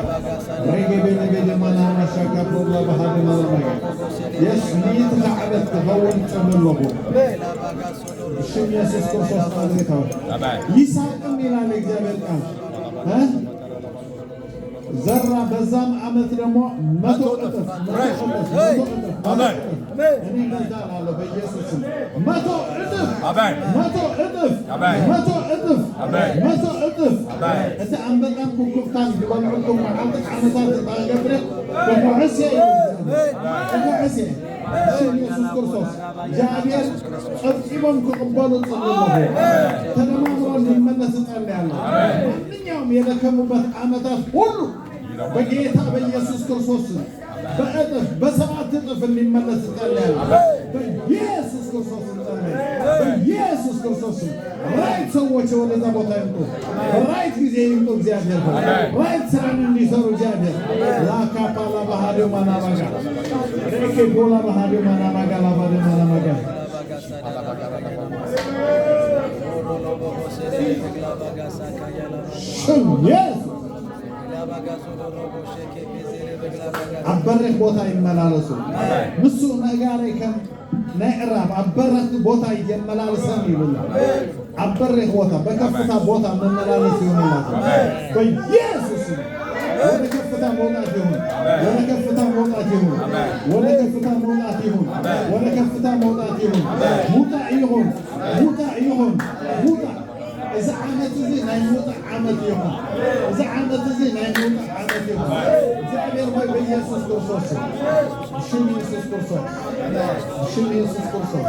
ሬጋ ቤለ ማናማ ሻካ ባላ ባህዲ ማናማጋ የስሚት ለዓበት ተፈወን ተመለሁ ሽም ኢየሱስ ክርስቶስ ታውቃለህ ይሳቅም ይላል እግዚአብሔር ቃል ዘራ በዛም ዓመት ደግሞ 100 እጥፍ አሜን እኔ እንዳላለው በኢየሱስ ስም 100 እጥፍ አሜን 100 እጥፍ አሜን 100 እጥፍ አሜን 100 እጥፍ አሜን እዛ አንበጣም ኩኩፍታን ይወልዑኩም ዓመት ዓመታት ታገብረ በመዓሴ በመዓሴ ኢየሱስ ክርስቶስ እግዚአብሔር ጸጥይቦም ከቀበሉ ጸልዩ ተደማምሮ እንዲመለስ ጸልያለሁ። ማንኛውም የደከሙበት ዓመታት ሁሉ በጌታ በኢየሱስ ክርስቶስ በእጥፍ በሰባት እጥፍ እንዲመለስ ጸልያለሁ። በኢየሱስ ክርስቶስ ጸልያለሁ። በኢየሱስ ክርስቶስ ራይት ሰዎች ወደዛ ቦታ ይምጡ፣ ራይት ጊዜ ይምጡ። እግዚአብሔር ራይት ስራን እንዲሰሩ እግዚአብሔር ላካፓላ ባህዲዮ ማናማጋ ሬኬ ቦላ ባህዲዮ ማናማጋ ላባዲዮ ማናማጋ አበረክ ቦታ ይመላለሱ ንሱ ነጋሪ ከም ነዕራብ አበረክ ቦታ ይመላለሰን ይሉናል። አበረክ ቦታ በከፍታ ቦታ መመላለስ ይሆንላቸው በኢየሱስ ወደ ከፍታ መውጣት ይሁን፣ ወደ ከፍታ መውጣት ይሁን፣ ወደ ከፍታ መውጣት ይሁን፣ ወደ ከፍታ መውጣት ይሁን። ሙጣ ይሁን፣ ሙጣ ይሁን፣ ሙጣ እዛ ዓመት እዚ ናይ ሙጣ ዓመት ይሁን፣ እዛ ዓመት እዚ ናይ ሙጣ ዓመት ይሁን። እግዚአብሔር ሆይ በኢየሱስ ክርስቶስ ሽም ኢየሱስ ክርስቶስ ሽም ኢየሱስ ክርስቶስ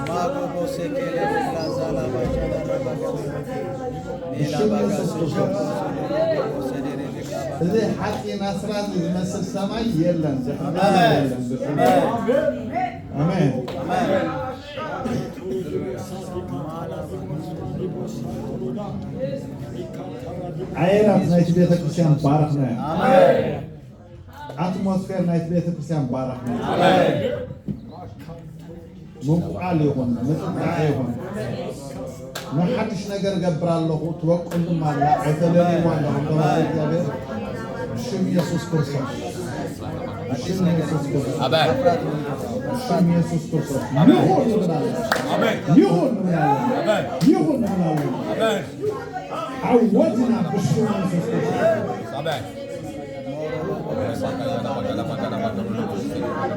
ማጎቦ ሰከለ ላዛላ እዚ ሓፂን አስራት ዝመስል ሰማይ የለን። አሜን አየራት ናይቲ ቤተክርስቲያን ባረክ ነው። አትሞስፌር ናይቲ ቤተክርስቲያን ባረክ ነው። ምንቁዓል ይሁን፣ ምጥጣዕ ይሁን፣ ንሓድሽ ነገር ገብራለሁ ትወቁልም አለ አይተለኒም አለ ተባለ እግዚአብሔር ሽም ኢየሱስ ክርስቶስ ሽም ኢየሱስ ክርስቶስ ሽም ኢየሱስ ክርስቶስ ይሁን እንላለን። አሜን ይሁን እንላለን። አሜን ይሁን እንላለን። አሜን አወጅና በሽም ኢየሱስ ክርስቶስ አሜን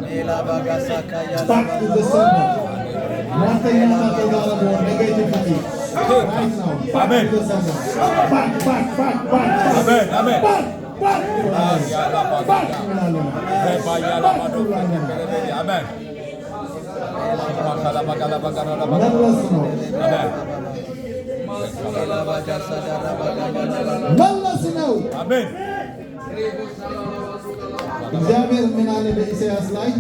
ሌላ ባጋሳ ካያ ማተኛ ተዛረቦ ነገይቲቪቲ አሜን ባክ ባክ ባክ ባክ አሜን አሜን ባክ ባክ እንላለን። አሜን መለስ ነው መለስ ነው። አሜን እግዚአብሔር ምን አለ በኢሳይያስ ላይ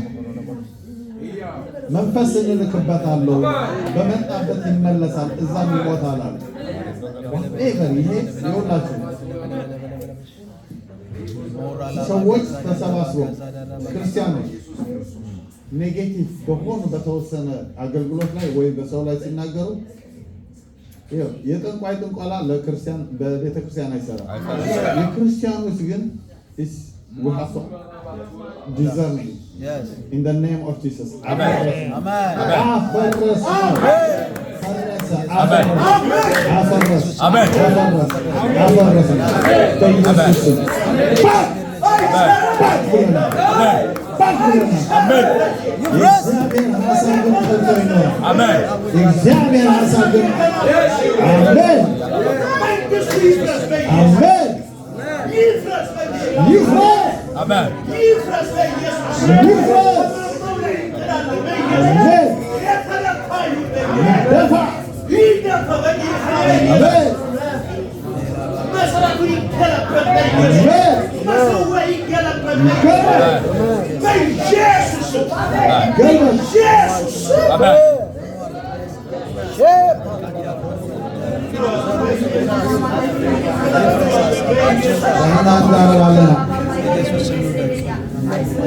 መንፈስ እንልክበታለሁ በመጣበት ይመለሳል እዛም ይሞታል አለ። ይሄ ይኸውላችሁ ሰዎች ተሰባስበው ክርስቲያኖች ኔጌቲቭ በሆኑ በተወሰነ አገልግሎት ላይ ወይ በሰው ላይ ሲናገሩ የጠንቋይ ጥንቆላ ለክርስቲያን በቤተ ክርስቲያን አይሰራም። የክርስቲያኖች ግን we have to discerning in the name of Jesus. Amen.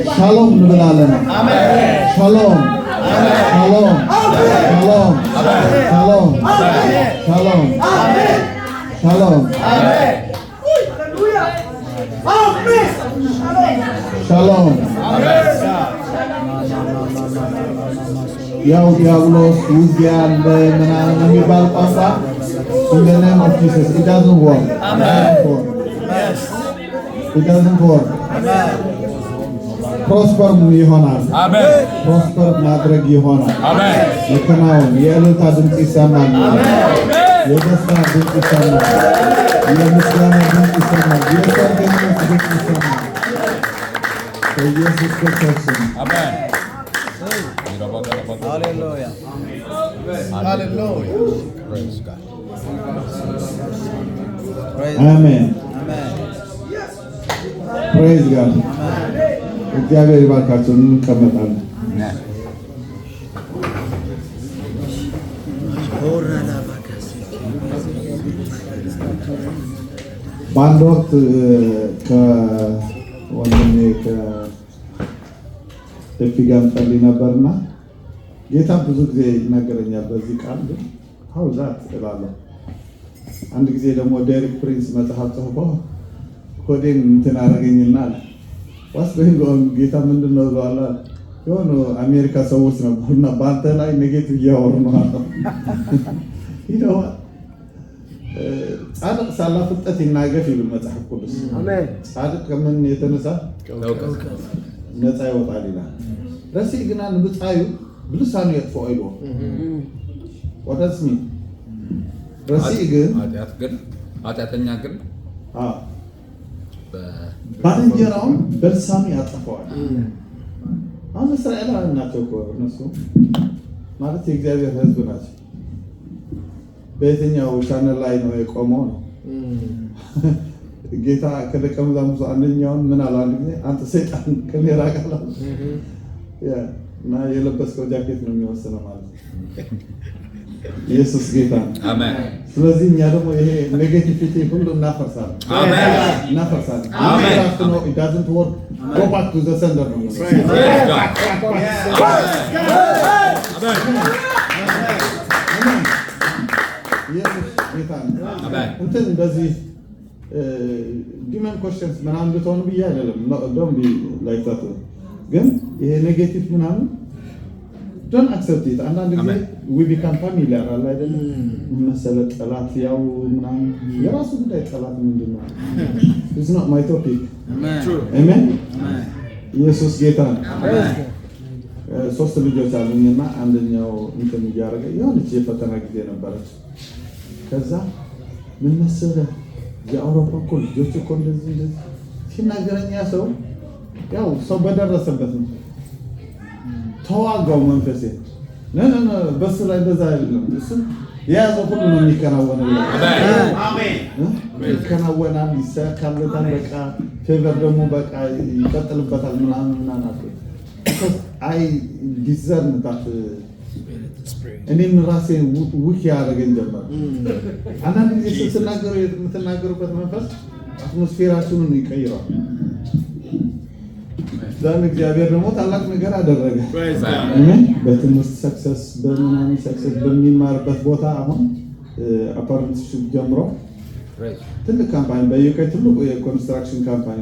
Shalom እንብላለን። Shalom. Shalom. Shalom. Shalom. Shalom. Shalom. Shalom. ያው ዲያብሎስ ውጊያ አለ ምናምን የሚባል ቋንቋ in the name of Jesus it doesn't work. It doesn't work. ፕሮስፐር ይሆናል። አሜን። ፕሮስፐር ማድረግ ይሆናል። አሜን። መከናወን የእልልታ ድምፅ ይሰማል። አሜን። የደስታ ድምፅ ይሰማል። የምስጋና ድምፅ ይሰማል። የሰርገኝነት ድምፅ ይሰማል። በኢየሱስ ክርስቶስ ስም አሜን። ሃሌሉያ ሃሌሉያ ፕሬዝ ጋድ አሜን ፕሬዝ ጋድ እግዚአብሔር ይባርካችሁ። እንቀመጣለን። በአንድ ወቅት ከወንድሜ ከኤፊ ጋር ጸልይ ነበርና ጌታ ብዙ ጊዜ ይናገረኛል በዚህ ቃል ግን ሀውዛት እላለሁ። አንድ ጊዜ ደግሞ ዴሪክ ፕሪንስ መጽሐፍ ጽፎ ኮዴን እንትን አደረገኝና ዋስ በህንጎን ጌታ ምንድነው ዘዋላ የሆነ አሜሪካ ሰዎች ነበርና ባንተ ላይ ኔጌቲቭ እያወሩ ነው አለው። ይሄው ጻድቅ ሳላፍጠት ይናገፍ ይሉ መጽሐፍ ቅዱስ። አሜን። ጻድቅ ከምን የተነሳ ነፃ ይወጣል ይላል። ረሲ ግን አንዱ ብጻዩ ብልሳኑ ያጥፈው አይዶ ወዳስሚ ረሲ ግን ኃጢአተኛ ግን ባልንጀራውን በልሳኑ ያጠፋዋል። አሁን እስራኤላውያን ናቸው እኮ እነሱ ማለት የእግዚአብሔር ሕዝብ ናቸው። በየትኛው ቻናል ላይ ነው የቆመው ነው? ጌታ ከደቀ መዛሙርቱ አንደኛውን ምን አለ? አንድ ጊዜ አንተ ሰይጣን ከኔ ራቅ አለ። እና የለበስከው ጃኬት ነው የሚወስነው ማለት ነው። ኢየሱስ ጌታ አሜን። ስለዚህ እኛ ደግሞ ይሄ ኔጌቲቪቲ ሁሉ እናፈርሳለን። አሜን እናፈርሳለን። አሜን ነው it doesn't work go back to the sender ነው። አሜን ኢየሱስ ጌታ አሜን። እንትን እንደዚህ ዲመን ኮሽንስ ምናምን ብትሆኑ ብዬ አይደለም don't be like that ግን ይሄ ኔጌቲቭ ምናምን don't accept it አንዳንድ ጊዜ we become familiar አለ አይደል? መሰለ ጠላት ያው ምናምን የራሱ ጉዳይ ጠላት ምንድነው? it's not my topic amen ኢየሱስ ጌታ አሜን። ሶስት ልጆች አሉኝና አንደኛው እንትን እያደረገ የሆነች የፈተና ጊዜ ነበረች። ከዛ ምን መሰለ የአውሮፓ እኮ ልጆች እኮ እንደዚህ ሲናገረኛ ሰው ያው ሰው በደረሰበት ነው ተዋጋው መንፈሴ ነነ በስ ላይ እንደዛ አይደለም እሱ የያዘው ሁሉ ነው የሚከናወነው። አሜን ይከናወናል፣ ይሳካለታል። በቃ ፌቨር ደግሞ በቃ ይቀጥልበታል ምናምን አለ። አይ ዲዘርን ታት እኔም ራሴ ውክ ያደረገኝ ጀመር። አንዳንድ ጊዜ ስትናገሩ የምትናገሩበት መንፈስ አትሞስፌራችሁን ይቀይራል። ዛሬ እግዚአብሔር ደግሞ ታላቅ ነገር አደረገ። በትምህርት ሰክሰስ በምናምን ሰክሰስ በሚማርበት ቦታ አሁን አፓርትመንት ጀምሮ ትልቅ ካምፓኒ በዩኬ ትልቁ የኮንስትራክሽን ካምፓኒ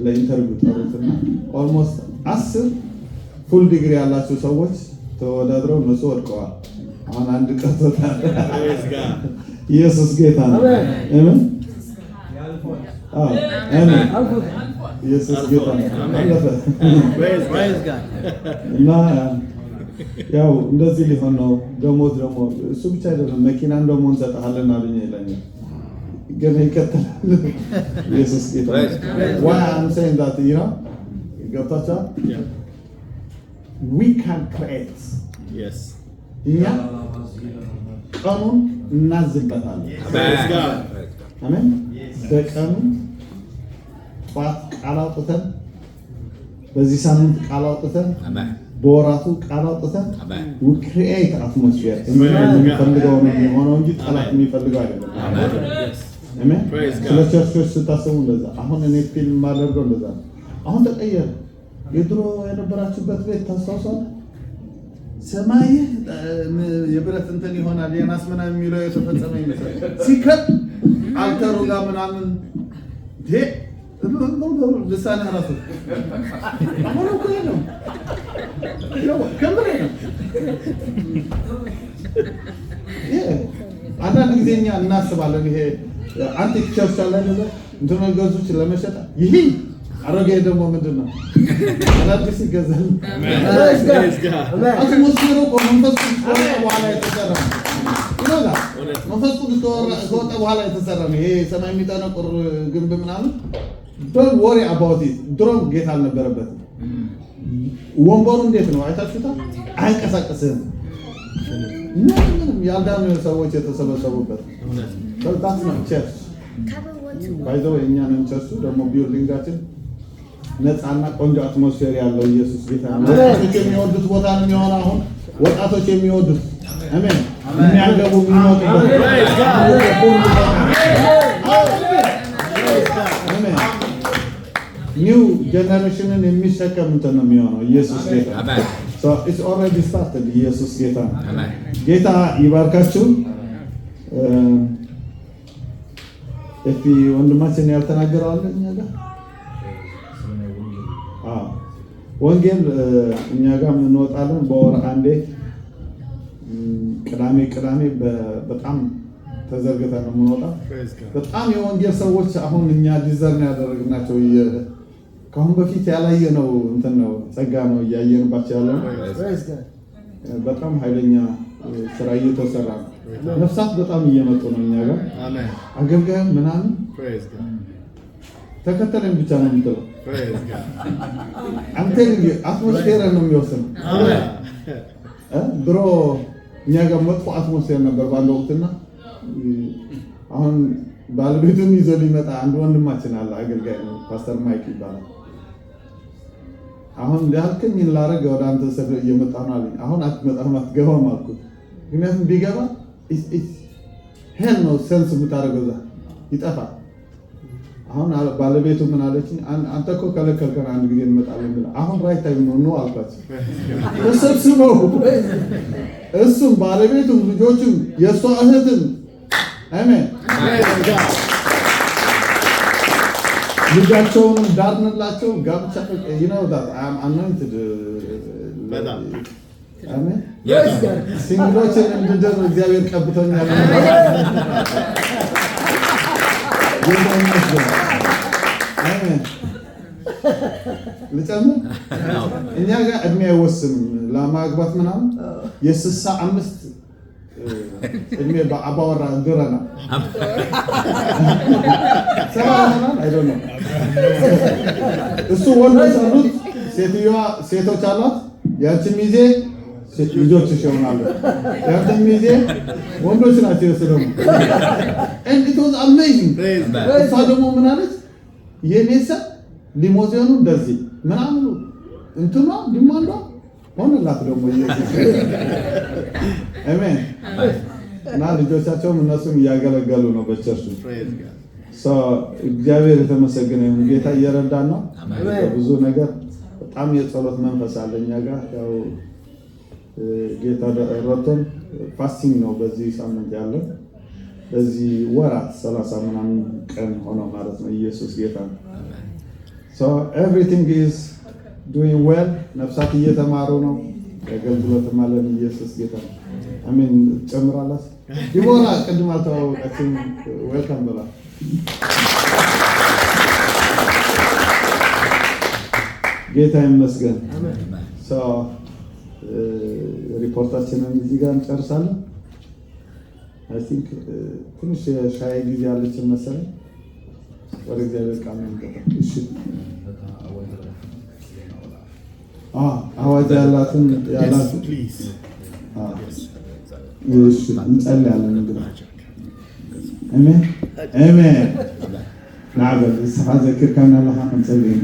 ለኢንተርቪው ጠሩትና ኦልሞስት 10 ፉል ዲግሪ ያላቸው ሰዎች ተወዳድረው እነሱ ወድቀዋል። አሁን አንድ ቀርቶታል። ኢየሱስ ጌታ ነው። አሜን። አሜን። ኢየሱስ ጌታ ነው። እና ያው እንደዚህ ሊሆን ነው። ደሞዝ ደግሞ እሱ ብቻ አይደለም፣ መኪናን ደግሞ እንሰጥሃለን አሉኝ ይለኛል። ግን ይከተላል። ኢየሱስ ጌታ ነው። Why I'm saying that, you know? ገብታችኋል? We can create. Yes. እኛ ቀኑን እናዝበታለን። አሜን። በቀኑ ጠዋት ቃል አውጥተን በዚህ ሳምንት ቃል አውጥተን በወራቱ ቃል አውጥተን we create atmosphere እኛ የምንፈልገው ነው የሚሆነው እንጂ ጠላት የሚፈልገው አይደለም። አሜን። ስለ ቸርቾች ስታስቡ እንደዛ አሁን እኔ ፊልም ማደርገው እንደዛ ነው። አሁን ተቀየረ። የድሮ የነበራችሁበት ቤት ታስታውሳለህ? ሰማይ የብረት እንትን ይሆናል የናስ ምናምን የሚለው የተፈጸመ ይመስላል። ሲከብ አልተሩ ጋር ምናምን ልሳነ ራሱ አሁን እኮ ነው ከምሬ ነው። አንዳንድ ጊዜ እኛ እናስባለን ይሄ አንቲክ ቸርች አለ አይደለ? እንትን ገዙች ለመሸጥ ይሄ አሮጌ ደግሞ ምንድነው? አዳዲስ ይገዛል። አትሞስፌሩ መንፈስ ቅዱስ በኋላ የተሰራ ነው። መንፈስ ቅዱስ ከወጣ በኋላ የተሰራ ነው። ይሄ ሰማይ የሚጠነቁር ግንብ ምናምን don't worry about it። ድሮም ጌታ አልነበረበትም። ወንበሩ እንዴት ነው አይታችሁታል? አይንቀሳቀስም። ምንም ያልዳኑ ሰዎች የተሰበሰቡበት that's not church። by the way እኛ ነን ቸርቹ ደግሞ ቢልዲንጋችን ነፃና ቆንጆ አትሞስፌር ያለው ኢየሱስ ጌታ ነው። ወጣቶች የሚወዱት ቦታ ነው የሚሆነው። አሁን ወጣቶች የሚወዱት አሜን የሚያገቡ የሚሞቱበት አሜን ኒው ጀነሬሽንን የሚሸከም እንትን ነው የሚሆነው ኢየሱስ ጌታ አሜን። so it's already started። ኢየሱስ ጌታ አሜን። ጌታ ይባርካችሁ። እፊ ወንድማችን ያልተናገረው አለ እኛ ጋር ወንጌል እኛ ጋር እንወጣለን በወር አንዴ ቅዳሜ በጣም ተዘርግተን ነው የምንወጣው። በጣም የወንጌል ሰዎች አሁን እኛ ዲዘርን ያደረግናቸው ከአሁን በፊት ያላየነው እንትን ነው ጸጋ ነው እያየንባቸው ያለው። በጣም ኃይለኛ ስራ እየተሰራ ነው። ነፍሳት በጣም እየመጡ ነው እኛ ጋር አገልጋይ ምናምን ተከተለን ብቻ ነው የምትለው። አንተ አትሞስፌር ነው የሚወስነው። ድሮ እኛ ጋር መጥፎ አትሞስፌር ነበር ባለ ወቅትና አሁን ባለቤቱን ይዞ ሊመጣ አንድ ወንድማችን አለ አገልጋይ ነው ፓስተር ማይክ ይባላል። አሁን እንዳልከኝ ላረገ ወደ አንተ ሰፈር እየመጣ ነው አለኝ። አሁን አትመጣም አትገባም አልኩት። ምክንያቱም ቢገባ ሄል ነው ሰንስ የምታደርገው እዛ ይጠፋል። አሁን ባለቤቱ ምን አለችኝ? አንተ እኮ ከለከልከን አንድ ጊዜ እንመጣለን ብላ አሁን ራይት ታይም ነው አልኳቸው። ተሰብስበው እሱም ባለቤቱም ልጆቹም የእሷ እህትም አሜን ልጃቸውንም ዳርንላቸው ጋብቻ ይነውታል። anointed አሜን ሲንግሎችን እንድድር እግዚአብሔር ቀብቶኛል። አሜን ልጨምር እኛ ጋር እድሜ አይወስንም ለማግባት ምናምን የ65 እድሜ በአባወራ ድረና ሰላማን አይደለም እሱ ወንዶች አሉት ሴትዮዋ ሴቶች አሏት ያቺ ሚዜ ልጆች ይሆናሉ ያቺ ሚዜ ወንዶች ናቸው ስለሆነ and it was amazing እሷ ደግሞ ምን አለች የኔሰ ሊሞዚዮኑ እንደዚህ ምናምን እንትማ ዲማንዶ ሆነላት ደግሞ አሜን እና ልጆቻቸውም እነሱም እያገለገሉ ነው በቸርቹ። እግዚአብሔር የተመሰገነ ይሁን። ጌታ እየረዳን ነው ብዙ ነገር። በጣም የጸሎት መንፈስ አለ እኛ ጋር ያው ጌታ ረድቶን ፋስቲንግ ነው በዚህ ሳምንት ያለው በዚህ ወራት 30 ምናምን ቀን ሆኖ ማለት ነው። ኢየሱስ ጌታ ነው። So everything is doing well. ነፍሳት እየተማሩ ነው። አገልግሎት ማለት ኢየሱስ ጌታ ነው። አሜን። ጨምራለህ ዲቦራ ቅድም አልተዋወቃችሁም። ዌልካም ብላ ጌታ ይመስገን። So ሪፖርታችንን እዚህ ጋር እንጨርሳለን። I think ትንሽ ሻይ ጊዜ አለችን መሰለኝ። ወደ እግዚአብሔር ቃል እንገባ። እሺ አዋጅ ያላትን ፕሊዝ እሺ እንጸልያለን እንግዲህ አሜን አሜን ናበል እስሐ ዘክርከና ለሃ እንጸልይ